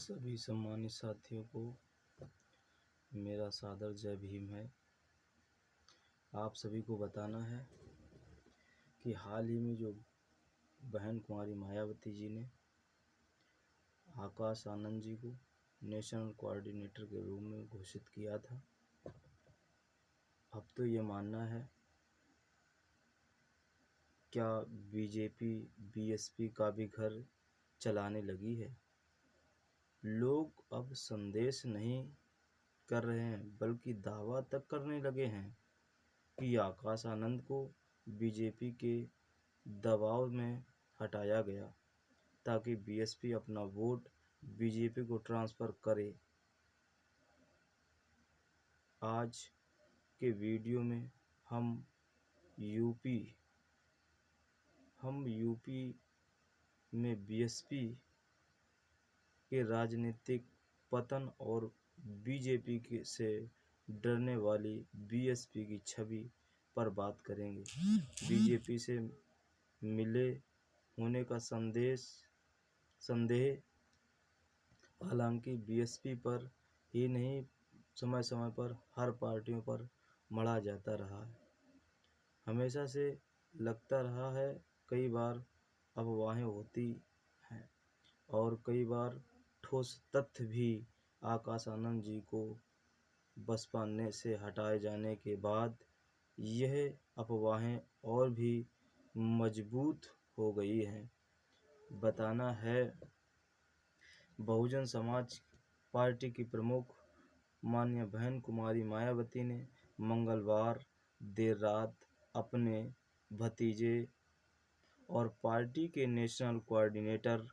सभी सम्मानित साथियों को मेरा सादर जय भीम है। आप सभी को बताना है कि हाल ही में जो बहन कुमारी मायावती जी ने आकाश आनंद जी को नेशनल कोऑर्डिनेटर के रूप में घोषित किया था, अब तो ये मानना है क्या बीजेपी बीएसपी का भी घर चलाने लगी है। लोग अब संदेश नहीं कर रहे हैं बल्कि दावा तक करने लगे हैं कि आकाश आनंद को बीजेपी के दबाव में हटाया गया ताकि बीएसपी अपना वोट बीजेपी को ट्रांसफ़र करे। आज के वीडियो में हम यूपी में बीएसपी के राजनीतिक पतन और बीजेपी से डरने वाली बीएसपी की छवि पर बात करेंगे। बीजेपी से मिले होने का संदेह हालांकि बीएसपी पर ही नहीं, समय समय पर हर पार्टियों पर मढ़ा जाता रहा है। हमेशा से लगता रहा है, कई बार अफवाहें होती हैं और कई बार ठोस तथ्य भी। आकाश आनंद जी को बसपा से हटाए जाने के बाद यह अफवाहें और भी मजबूत हो गई हैं। बताना है, बहुजन समाज पार्टी की प्रमुख माननीय बहन कुमारी मायावती ने मंगलवार देर रात अपने भतीजे और पार्टी के नेशनल कोऑर्डिनेटर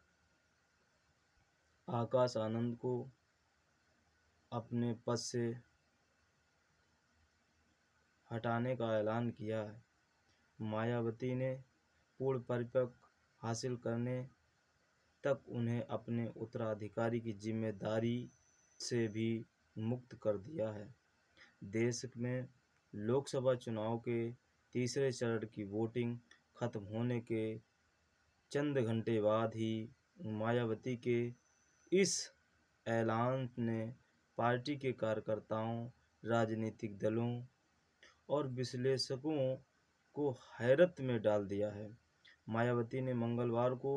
आकाश आनंद को अपने पद से हटाने का ऐलान किया है। मायावती ने पूर्ण परिपक्व हासिल करने तक उन्हें अपने उत्तराधिकारी की जिम्मेदारी से भी मुक्त कर दिया है। देश में लोकसभा चुनाव के तीसरे चरण की वोटिंग खत्म होने के चंद घंटे बाद ही मायावती के इस ऐलान ने पार्टी के कार्यकर्ताओं, राजनीतिक दलों और विश्लेषकों को हैरत में डाल दिया है। मायावती ने मंगलवार को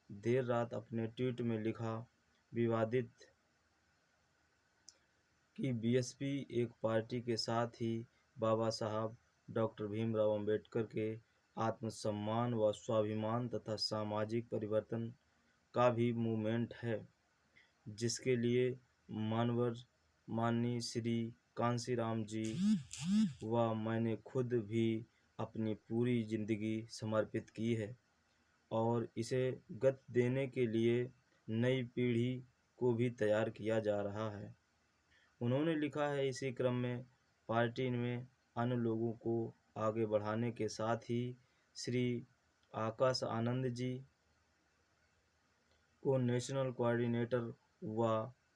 देर रात अपने ट्वीट में लिखा, विवादित कि बीएसपी एक पार्टी के साथ ही बाबा साहब डॉक्टर भीमराव अंबेडकर के आत्मसम्मान व स्वाभिमान तथा सामाजिक परिवर्तन का भी मूवमेंट है, जिसके लिए माननीय श्री कांशीराम जी व मैंने खुद भी अपनी पूरी जिंदगी समर्पित की है और इसे गति देने के लिए नई पीढ़ी को भी तैयार किया जा रहा है। उन्होंने लिखा है, इसी क्रम में पार्टी में अन्य लोगों को आगे बढ़ाने के साथ ही श्री आकाश आनंद जी को नेशनल कोऑर्डिनेटर व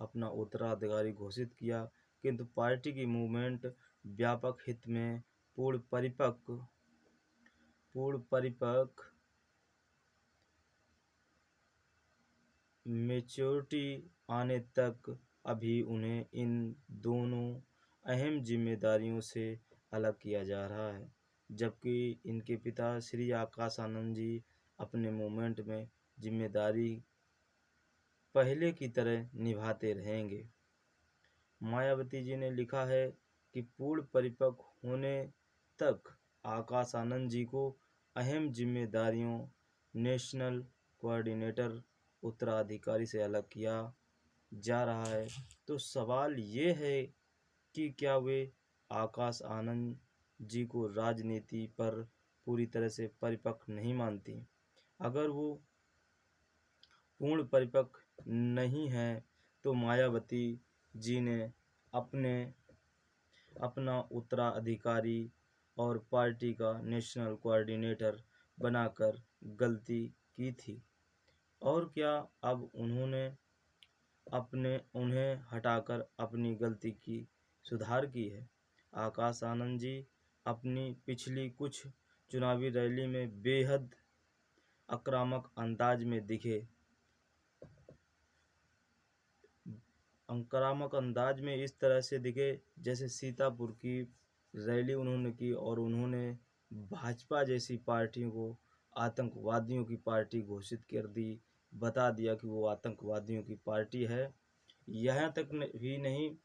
अपना उत्तराधिकारी घोषित किया, किंतु पार्टी की मूवमेंट व्यापक हित में पूर्ण परिपक्व मैच्योरिटी आने तक अभी उन्हें इन दोनों अहम जिम्मेदारियों से अलग किया जा रहा है, जबकि इनके पिता श्री आकाश आनंद जी अपने मूवमेंट में जिम्मेदारी पहले की तरह निभाते रहेंगे। मायावती जी ने लिखा है कि पूर्ण परिपक्व होने तक आकाश आनंद जी को अहम जिम्मेदारियों नेशनल कोऑर्डिनेटर उत्तराधिकारी से अलग किया जा रहा है। तो सवाल ये है कि क्या वे आकाश आनंद जी को राजनीति पर पूरी तरह से परिपक्व नहीं मानती? अगर वो पूर्ण परिपक्व नहीं है तो मायावती जी ने अपना उत्तराधिकारी और पार्टी का नेशनल कोऑर्डिनेटर बनाकर गलती की थी, और क्या अब उन्हें हटाकर अपनी गलती की सुधार की है? आकाश आनंद जी अपनी पिछली कुछ चुनावी रैली में बेहद आक्रामक अंदाज में दिखे। आक्रामक अंदाज में इस तरह से दिखे जैसे सीतापुर की रैली उन्होंने की और उन्होंने भाजपा जैसी पार्टियों को आतंकवादियों की पार्टी घोषित कर दी, बता दिया कि वो आतंकवादियों की पार्टी है। यहाँ तक भी नहीं,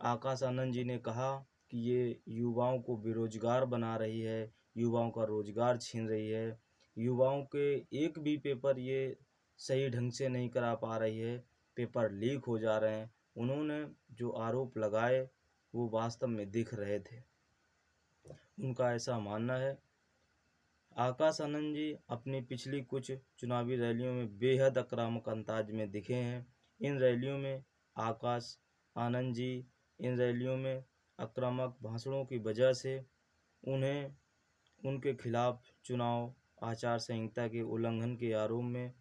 आकाश आनंद जी ने कहा कि ये युवाओं को बेरोजगार बना रही है, युवाओं का रोजगार छीन रही है, युवाओं के एक भी पेपर ये सही ढंग से नहीं करा पा रही है, पेपर लीक हो जा रहे हैं। उन्होंने जो आरोप लगाए वो वास्तव में दिख रहे थे। उनका ऐसा मानना है। आकाश आनंद जी अपनी पिछली कुछ चुनावी रैलियों में बेहद आक्रामक अंदाज में दिखे हैं। इन रैलियों में आकाश आनंद जी इन रैलियों में आक्रामक भाषणों की वजह से उनके खिलाफ चुनाव आचार संहिता के उल्लंघन के आरोप में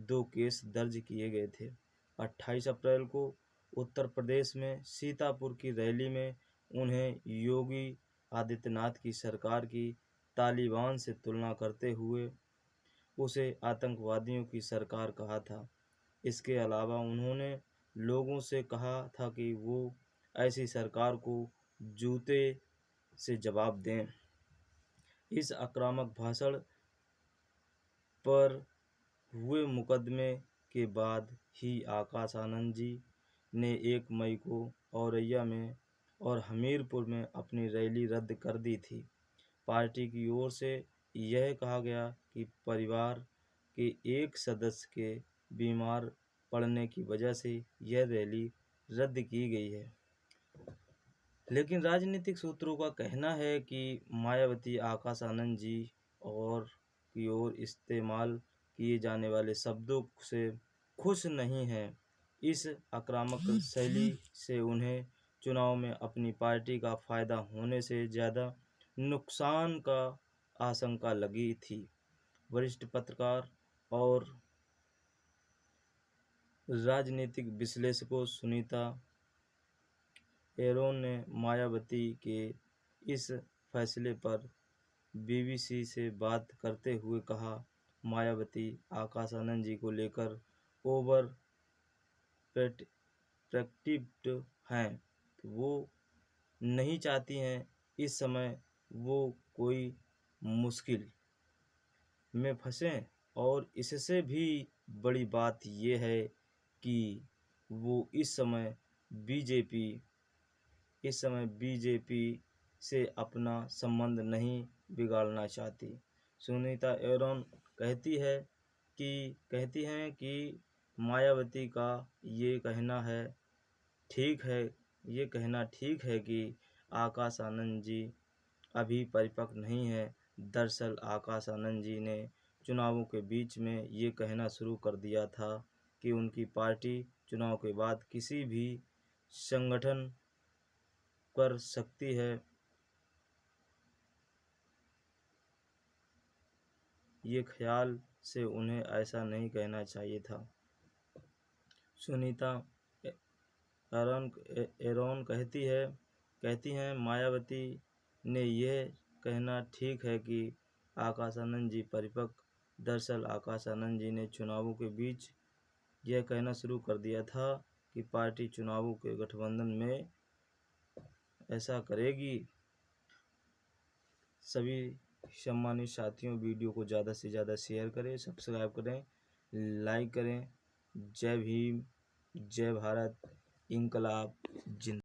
2 केस दर्ज किए गए थे। 28 अप्रैल को उत्तर प्रदेश में सीतापुर की रैली में उन्हें योगी आदित्यनाथ की सरकार की तालिबान से तुलना करते हुए उसे आतंकवादियों की सरकार कहा था। इसके अलावा उन्होंने लोगों से कहा था कि वो ऐसी सरकार को जूते से जवाब दें। इस आक्रामक भाषण पर हुए मुकदमे के बाद ही आकाश आनंद जी ने 1 मई को औरैया में और हमीरपुर में अपनी रैली रद्द कर दी थी। पार्टी की ओर से यह कहा गया कि परिवार के एक सदस्य के बीमार पड़ने की वजह से यह रैली रद्द की गई है। लेकिन राजनीतिक सूत्रों का कहना है कि मायावती आकाश आनंद जी और की ओर इस्तेमाल किए जाने वाले शब्दों से खुश नहीं हैं। इस आक्रामक शैली से उन्हें चुनाव में अपनी पार्टी का फायदा होने से ज़्यादा नुकसान का आशंका लगी थी। वरिष्ठ पत्रकार और राजनीतिक विश्लेषकों सुनीता एरोन ने मायावती के इस फैसले पर बीबीसी से बात करते हुए कहा, मायावती आकाश आनंद जी को लेकर ओवर प्रोटेक्टिव हैं। वो नहीं चाहती हैं इस समय वो कोई मुश्किल में फंसें, और इससे भी बड़ी बात ये है कि वो इस समय बीजेपी से अपना संबंध नहीं बिगाड़ना चाहती। सुनीता एरोन कहती हैं कि मायावती का ये कहना ठीक है कि आकाश आनंद जी अभी परिपक्व नहीं है। दरअसल आकाश आनंद जी ने चुनावों के बीच में ये कहना शुरू कर दिया था कि उनकी पार्टी चुनाव के बाद किसी भी संगठन कर सकती है। ये ख्याल से उन्हें ऐसा नहीं कहना चाहिए था। सुनीता एरोन कहती हैं मायावती ने यह कहना ठीक है कि आकाश आनंद जी परिपक्व। दरअसल आकाश आनंद जी ने चुनावों के बीच यह कहना शुरू कर दिया था कि पार्टी चुनावों के गठबंधन में ऐसा करेगी। सभी सम्मानित साथियों, वीडियो को ज़्यादा से ज़्यादा शेयर करें, सब्सक्राइब करें, लाइक करें। जय भीम, जय भारत, इंकलाब जिंदाबाद।